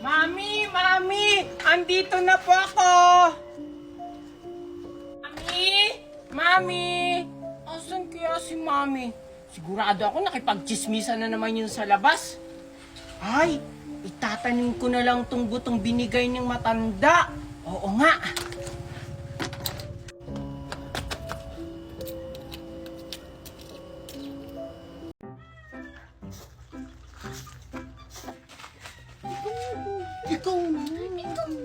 Mami! Mami! Andito na po ako! Mami! Mami! Asan kaya si Mami? Sigurado ako nakipagchismisan na naman yun sa labas. Ay! Itatanim ko na lang tong butong binigay ng matanda. Oo nga. Ikaw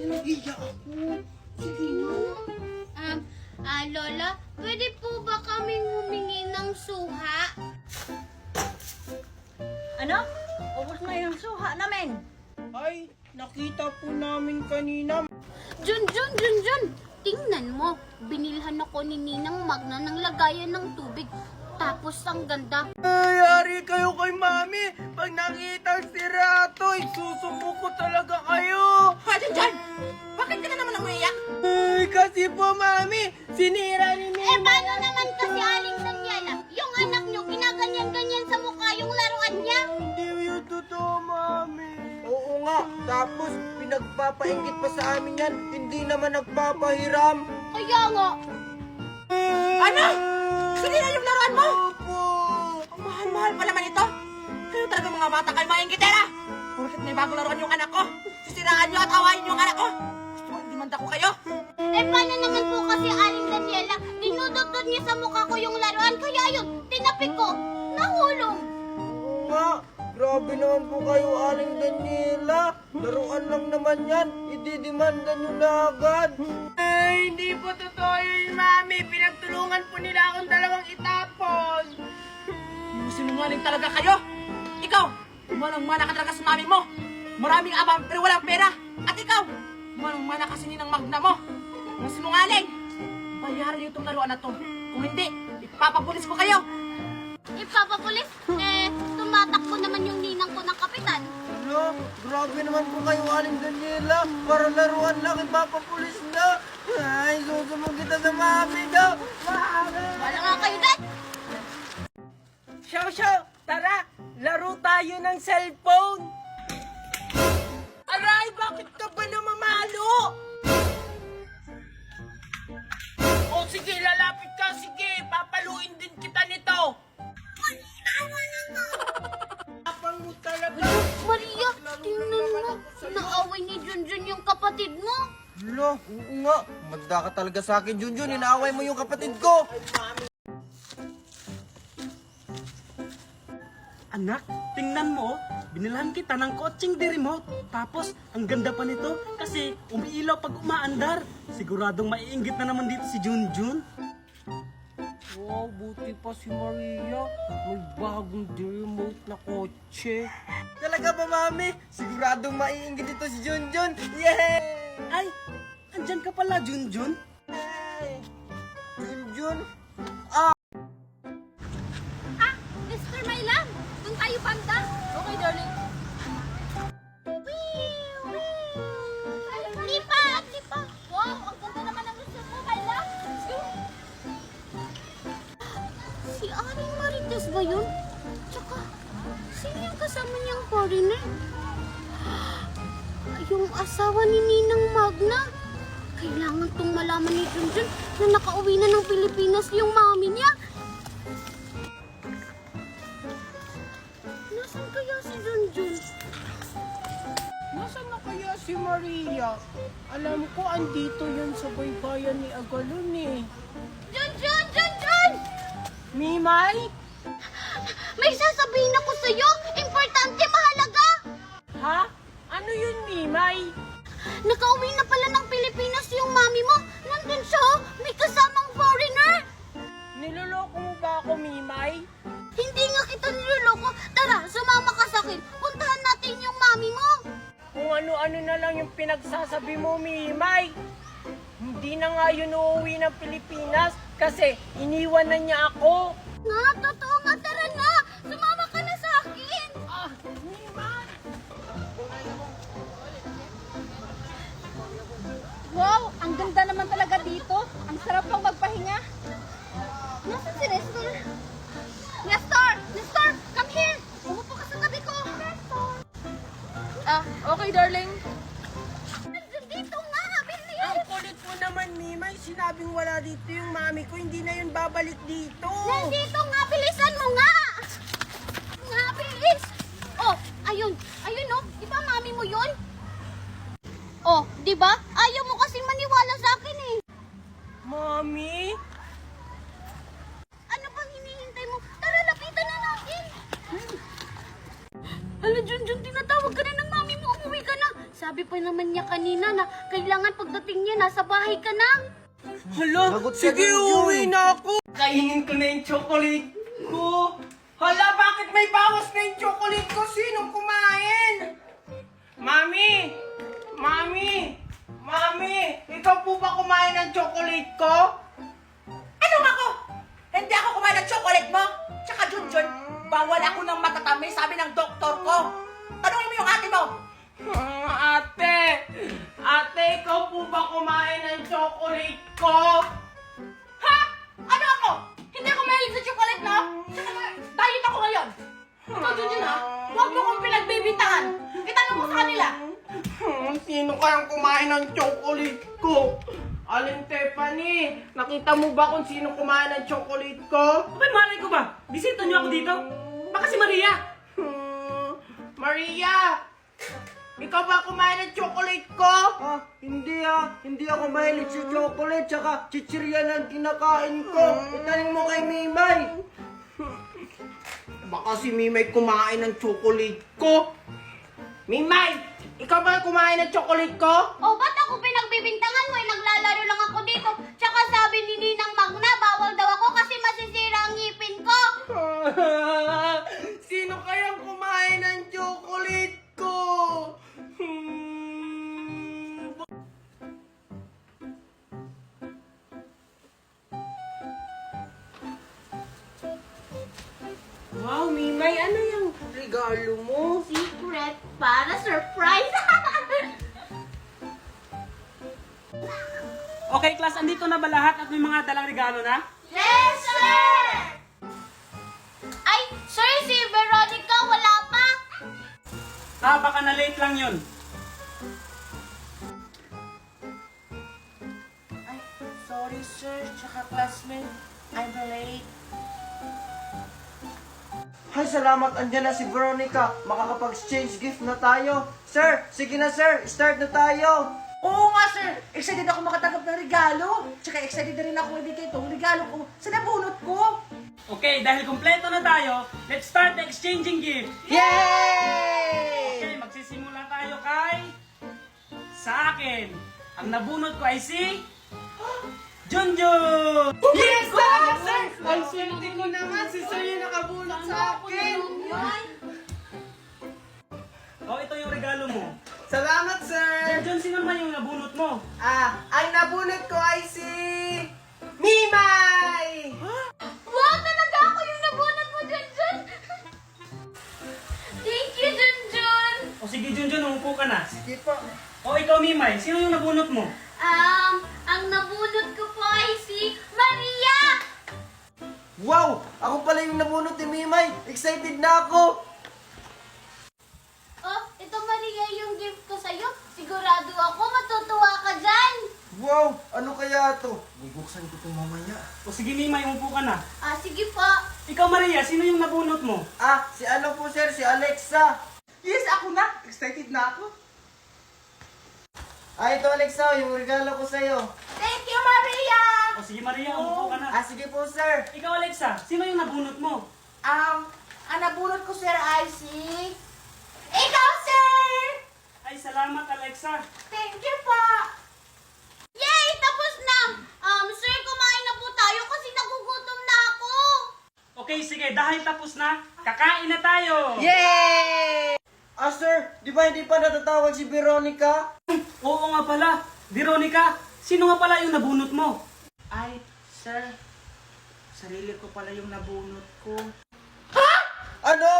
nag-iya ako. Sige na. Lola, pwede po ba kaming humingi ng suha? Ano? Ubus na yung suha namin. Ay, nakita po namin kanina. Jun, tingnan mo. Binilhan ako ni Ninang Magna ng lagayan ng tubig. Tapos ang ganda. Ay, yari kayo kay Mami. Pag nakita si Ratoy, susumbo ko talaga kayo. Dyan! Bakit ka na naman umiyak? Ay, kasi po, Mami, sinira ni Mimi. Paano naman kasi Aling Daniela? Yung anak nyo, ginaganyan-ganyan sa mukha yung laruan niya. Hindi yun totoo, Mami. Oo nga, tapos pinagpapaingit pa sa amin yan. Hindi naman nagpapahiram. Kaya nga. Ano? Sinira yung laruan mo? Opo. Ang mahal-mahal pa naman ito. Kayo talaga mga bata kayo mga inggitera. Porket may bagong laruan yung anak ko. Sisiraan nyo at awayin yung anak ko. Gusto mo, demanda ko kayo. Paano naman po kasi Aling Daniela? Dinudot niya sa mukha ko yung laruan. Kaya yun, tinapik ko. Nahulog. Oo nga, grabe naman po kayo, Aling Daniela. Laruan lang naman yan. Ididimanda nyo na agad. Ay, hindi po totoo yun, Mami. Pinagtulungan po nila akong dalawang itapon. Sinungaling talaga kayo. Ikaw, manang-mana ka talaga sa mami mo. Maraming abang pero walang pera. At ikaw, manang-mana kasi ninang Magna mo. Mga sinungaling. Bayaran niyo itong laruan na to. Kung hindi, ipapapulis ko kayo. Ipapapulis? Tumatakbo naman yung ninang ko ng kapitan. Ano? Grabe naman po kayo, Aling Daniela. Para laruan lang, ipapapulis na. Ay, susumong kita sa Mami daw. Mami! Wala nga kayo dad. Shaw, tara! Laro tayo ng cellphone! Aray, bakit ka ba namamalo? O sige, lalapit ka, sige! Papaluin din kita nito! Apang mo talaga! Maria, tingnan mo. Naaway ni Junjun yung kapatid mo. Lo, oo nga. Manda ka talaga sa akin, Junjun. Inaaway mo yung kapatid ko! Anak, tingnan mo, binilhan kita ng kotseng di remote. Tapos, ang ganda pa nito kasi umiilaw pag umaandar. Siguradong maiinggit na naman dito si Junjun. Wow, buti pa si Maria. May bagong remote na kotse. Talaga ba, Mami? Siguradong maiinggit dito si Junjun. Yay! Ay, andyan ka pala, Junjun. Hey! Junjun? Mr. Mailam, doon tayo banda. Okay, darling. Lipa! Wow, ang ganda naman ng Mr. Mailam. Let's go. Si Aring Marites ba yun? Tsaka, sino yung kasama niyang foreigner? Yung asawa ni Ninang Magna. Kailangan tong malaman ni Junjun na nakauwi na ng Pilipinas yung mami niya. Nasaan kaya si Junjun? Nasaan na kaya si Maria? Alam ko, andito yun sa baybayan ni Agalon eh. Junjun! Mimay? May sasabihin ako sa'yo! Importante, mahalaga! Ha? Ano yun, Mimay? Nakauwi na pala ng Pilipinas yung mami mo. Nandun siya, oh. May kasamang foreigner. Niloloko mo ba ako, Mimay? Hindi nga kita niloloko. Tara, sumama ka sa akin. Puntahan natin yung mami mo. Kung ano-ano na lang yung pinagsasabi mo, Mimay. Hindi na nga yun uuwi ng Pilipinas kasi iniwan na niya ako. Nga, totoo nga. Tara na. Sumama ka na sa akin. Mimay! Wow, ang ganda naman talaga dito. Ang sarap lang magpahinga. Nasaan si Nestor? Nestor, come here. Umupo ka sa tabi ko. Nestor. Okay, darling. darling. Dito nga, bilis! Ang kulit mo naman, Mimay. Sinabing wala dito yung mami ko. Hindi na yun babalik dito. Nandito nga, bilisan mo nga! Nga, bilis! Oh, ayun. Ayun oh, di ba mami mo yun? Oh, di ba? Ayaw mo kasing maniwala sa akin eh. Mami? Ano bang hinihintay mo? Tara, lapitan na natin. Hala, Junjun, tinatawag ka na ng mami mo. Umuwi ka na. Sabi pa naman niya kanina na kailangan pagdating niya, nasa bahay ka na. Hala, sige, uwi na ako. Kainin ko na yung chocolate ko. Hala, bakit may bawas na yung chocolate ko? Sinong kumain? Mami! Mami! Mami! Ikaw po ba kumain ng chocolate ko? Anong ako? Hindi ako kumain ng chocolate mo. Tsaka Junjun, bawal ako ng matatamis, sabi ng doktor ko. Tanungin mo yung ate mo. Ate! Ate, ikaw po ba kumain ng chocolate ko? Ha? Ano ako? Hindi ako mahilig sa chocolate, no? Tsaka diet ako ngayon. Ikaw, Junjun, ha? Huwag mo kong pinagbibintangan. Itanong mo sa kanila. Sino kayang kumain ng chocolate ko? Aling Tiffany, nakita mo ba kung sino kumain ng chocolate ko? Abay, malay ko ba? Bisita niyo ako dito? Baka si Maria. Maria! Ikaw ba kumain ng chocolate ko? Hindi Hindi ako mahilig sa chocolate, tsaka chichirya ang kinakain ko. Itanong mo kay Mimay. Baka si Mimay kumain ng chocolate ko. Mimay! Ikaw ba kumain ng chocolate ko? Oh, ba't ako pinagbibintangan mo? Naglalaro lang ako dito. Tsaka sabi ni Ninang Magna, bawal daw ako kasi masisira ang ngipin ko. Sino kayang kumain ng chocolate ko? Wow, Mimay, ano yung regalo mo? Secret para surprise. Okay, class, andito na ba lahat at may mga dalang regalo na? Yes, sir! Ay, sir, si Veronica wala pa. Baka na late lang yun. Ay, sorry sir, tsaka classmate. I'm late. Hay, salamat, andyan na si Veronica. Makakapag-exchange gift na tayo. Sir, sige na sir, start na tayo. Oo nga, sir. Excited ako makatanggap ng regalo. Tsaka excited na rin ako ibigay itong regalo ko sa nabunot ko. Okay, dahil kompleto na tayo, let's start the exchanging gift. Yay! Okay, magsisimula tayo kay... Sa akin, ang nabunot ko ay si... Junjun! Yes, sir! Sir! Ang swerte ko naman, si sir yung nakabunot sa akin. Oh, ito yung regalo mo. Salamat, sir! Junjun, sino naman yung nabunot mo? Ang nabunot ko ay si... Mimay! Wow, talaga ako yung nabunot mo, Junjun. Thank you, Junjun. O sige, Junjun, umupo ka na. Sige po. O ikaw, Mimay, sino yung nabunot mo? Ang nabunot ko po ay si Maria. Wow! Ako pala yung nabunot ni Mimay. Excited na ako. Oh, ito Maria yung gift ko sa'yo. Sigurado ako matutuwa ka dyan. Wow! Ano kaya to? Bubuksan ko ito mamaya. O sige, Mimay, umupo ka na. Sige po. Ikaw, Maria, sino yung nabunot mo? Si ano po sir? Si Alexa. Yes, ako na. Excited na ako. Ito Alexa, yung regalo ko sa'yo. Thank you, Maria! O sige, Maria, umupo ka na. Sige po sir. Ikaw, Alexa, sino yung nabunot mo? Ang nabunot ko, sir, ay si... Ikaw, sir! Ay, salamat, Alexa. Thank you po! Yay! Tapos na! Sir, kumain na po tayo kasi nagugutom na ako. Okay, sige, dahil tapos na, kakain na tayo! Yay! Sir, di ba hindi pa natatawag si Veronica? Oo nga pala, Veronica, sino nga pala yung nabunot mo? Ay, sir, sarili ko pala yung nabunot ko. Ano?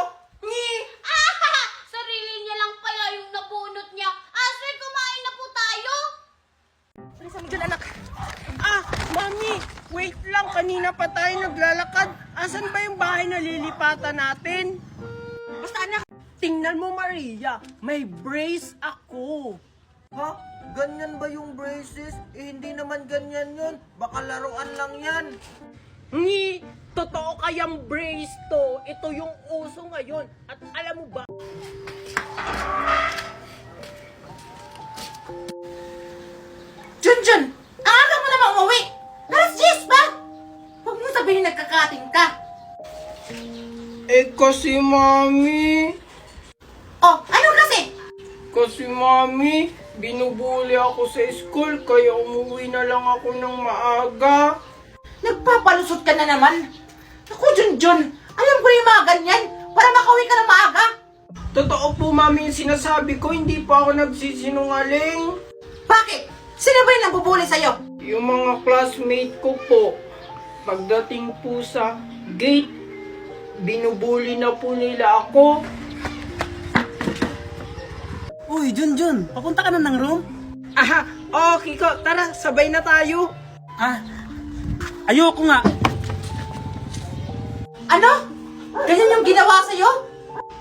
Sarili niya lang pala yung nabunot niya. Sir, kumain na po tayo. Bilisan mo dyan, anak. Mami, wait lang. Kanina pa tayo naglalakad. Asan ba yung bahay na lilipatan natin? Basta, anak. Tingnan mo, Maria. May brace ako. ko. Ha? Ganyan ba yung braces? Eh, hindi naman ganyan yun. Baka laruan lang yan. Ni, totoo kayang brace to. Ito yung uso ngayon. At alam mo ba? Junjun, ang aga mo naman umuwi. Alas 10 ba? Huwag mo sabihin nagkakating ka. Eh, kasi mami. Oh, ano kasi? Kasi mami, binubuli ako sa school kaya umuwi na lang ako ng maaga. Nagpapalusot ka na naman. Ako, Junjun, alam ko yung mga ganyan para makauwi ka ng maaga. Totoo po mami yung sinasabi ko, hindi pa ako nagsisinungaling. Bakit? Sino ba yung nabubuli sa'yo? Yung mga classmate ko po, pagdating po sa gate, binubuli na po nila ako. Uy, Junjun, papunta ka na ng room? Aha, okay ko, tara, sabay na tayo. Ah, ayoko nga. Ano? Ganyan yung ginawa sa'yo?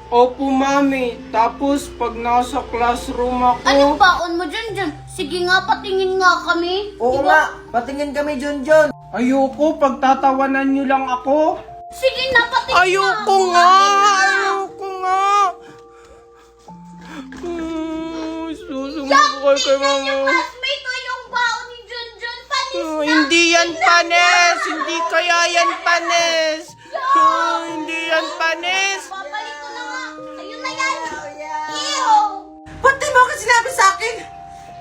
Opo mami, tapos pag nasa classroom ako... Anong baon mo, Junjun? Sige nga, patingin nga kami. Oo Diba? nga, patingin kami Junjun. Ayoko, pagtatawanan nyo lang ako. Sige na, patingin Ayoko na. nga! Akin na. Ayoko nga! Susumbong ko kay mama. Classmate ko yung baon ni Junjun. Panis na. Hindi yan panes! Hindi kaya yan panes! Hindi yan panes! Babalik ko na nga. Ayun na yan. Ew. Ba't di mo ako sinabi sa akin?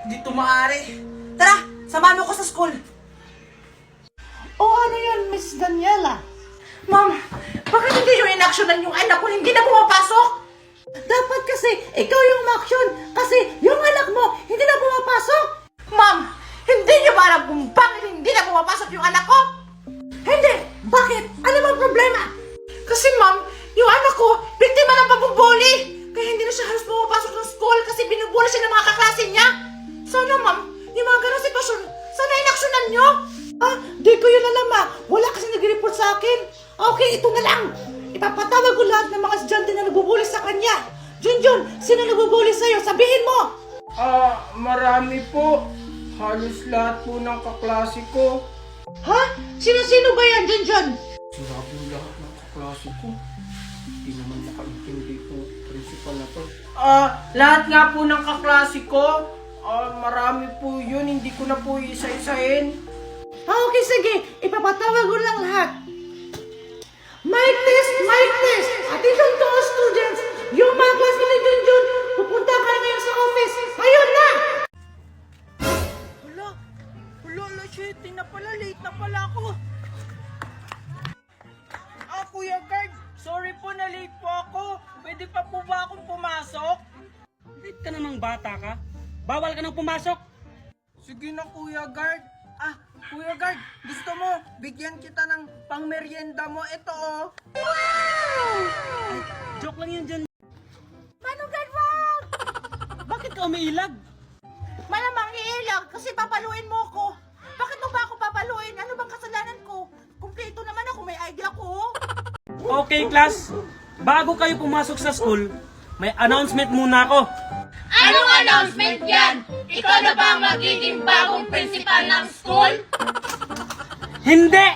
Hindi ito maaari. Tara, samahan mo ko sa school. Ano yan, Miss Daniela? Ma'am, bakit hindi yung inaksyonan yung anak ko hindi na pumapasok? Dapat kasi ikaw yung umaksyon kasi yung anak mo hindi na pumapasok. Ma'am, hindi niyo ba alam kung bakit hindi na pumapasok yung anak ko? Hindi! Bakit? Ano bang problema? Kasi ma'am, yung anak ko, biktima ng pambubuli. Kaya hindi na siya halos pumapasok ng school kasi binubuli siya ng mga kaklase niya. Sana ma'am, yung mga ganong sitwasyon, sana inaksyonan niyo. Di ko yun alam Wala kasi nag-report sa akin. Okay, ito na lang. Ipapatawag ko lahat ng mga estudyante na nagbubuli sa kanya. Junjun, sino nagbubuli sa'yo? Sabihin mo! Marami po. Halos lahat po ng kaklase ko. Ha? Sino-sino ba yan, Junjun? Sinabi lahat ng kaklase ko. Hindi naman makaintindi po principal na to. Lahat nga po ng kaklase ko. Marami po yun. Hindi ko na po isa-isahin. Okay, sige. Ipapatawag ko lang lahat. Mic test! Mic test! Attention to all students! Yung mga classmate ni Junjun, pupunta ka na ngayon sa office. Ayun na! Wala, shit. Na pala, late na pala ako. Kuya Guard, sorry po na late po ako. Pwede pa po ba akong pumasok? Late ka namang bata ka. Bawal ka nang pumasok. Sige na, Kuya Guard. Kuya Guard, gusto mo, bigyan kita ng pangmeryenda mo. Ito, oh. Joke lang yan dyan. Manong Gadwag! Bakit ka umiilag? Malamang iilag kasi papaluin mo ko. Bakit mo ba ako papaluin? Ano bang kasalanan ko? Kumpleto naman ako, may idea ko. Okay, class. Bago kayo pumasok sa school, may announcement muna ako. Anong announcement yan? Ikaw na ba ang magiging bagong principal ng school? Hindi!